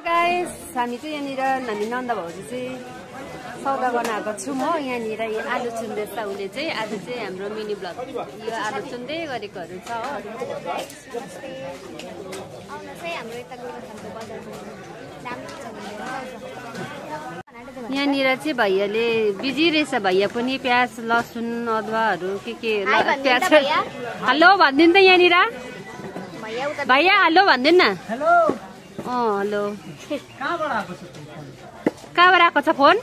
guys हामी चाहिँ यहाँनिर हामी नन्द भाउजू चाहिँ सौदा गर्न आएको छु म यहाँनिर आलु चुन्दैछ उसले चाहिँ आज चाहिँ हाम्रो मिनी ब्लग यो आलु चुन्दै गरेकोहरू छ हो यहाँनिर चाहिँ भैयाले बिजी रहेछ भैया पनि प्याज लसुन अदुवाहरू के प्याज हेलो भनिदिनु त यहाँनिर भैया हेलो भनिदिनु न हेलो हेलो कहाँबाट आएको छ फोन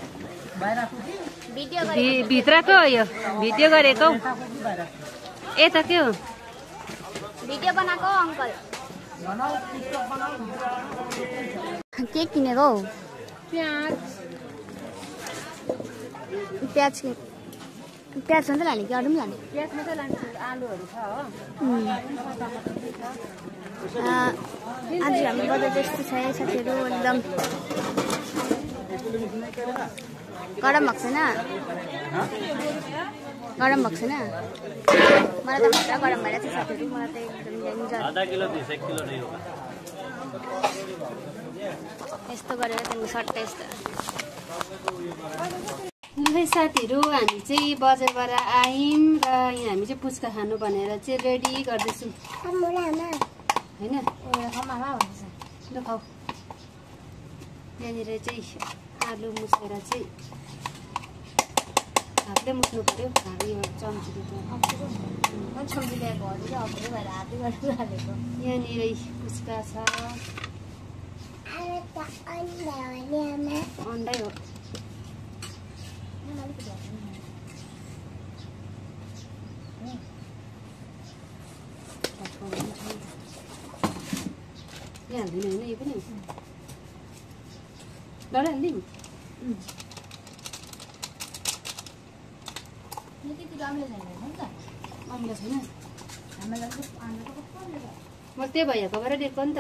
भित्रको यो भिडियो गरेको ए त के हो भिडियो बनाएको अंकल के किनेको प्याज प्याज मात्रै लाने कि अरू पनि लाने प्याज मात्रै लान्छु आलुहरू छ हो आज हाम्रो बजार त्यस्तो छ साथीहरू एकदम गरम भएको छैन गरम भएको छैन मलाई त पुरा गरम भइरहेको छ साथीहरू मलाई त एकदम आधा किलो 1 किलो नै हो यस्तो गरेर त्यहाँदेखि सट्टै यस्तो ल साथीहरू हामी चाहिँ बजारबाट आयौँ र यहाँ हामी चाहिँ पुच्का खानु भनेर चाहिँ रेडी गर्दैछौँ होइन ल खाऊ यहाँनिर चाहिँ आलु मुसेर चाहिँ हातले मुस्नु पर्यो हामी चम्चीले यहाँनिर पुच्का छ अन्डै हो हाल्दैन होइन यो पनि डर हालिदिउँ अम्ला छैन म त्यही भैयाकोबाट लिएको नि त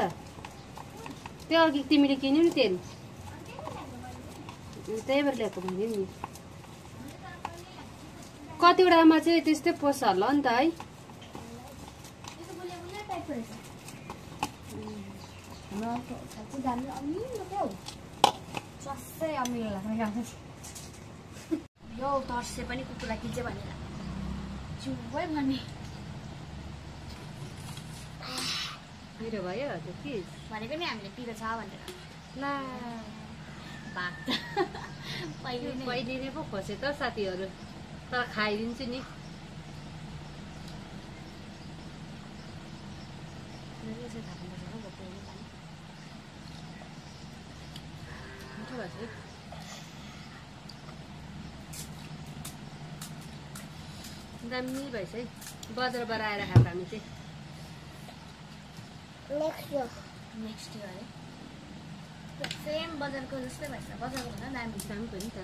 त्यो अघि तिमीले किन्यौ नि तेल त्यहीबाट ल्याएको भन्यो नि कतिवटामा चाहिँ त्यस्तै पोस्छ होला नि त है यो तर्से पनि कुकुरलाई किन्छ भनेर चुबै भन्ने पिरो भयो त्यो के भनेको नि हामीले पिरो छ भनेर ला भात पहिले नै पो खोसे त साथीहरू तर खाइदिन्छु नि मिठो भएछ दामी भएछ है बजारबाट आएर खाएको हामी चाहिँ नेक्स्ट इयर है सेम बजारको जस्तै भएछ बजारको भन्दा दामी दामी पनि त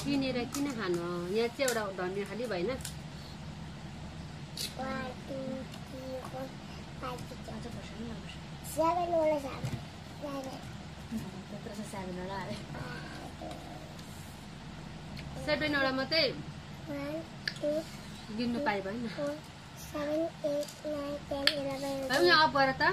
किनेर किन खानु यहाँ चाहिँ एउटा धनियाँ खालि भएन सेभेनवटा मात्रै गिन्नु पाए भएन अफ गर त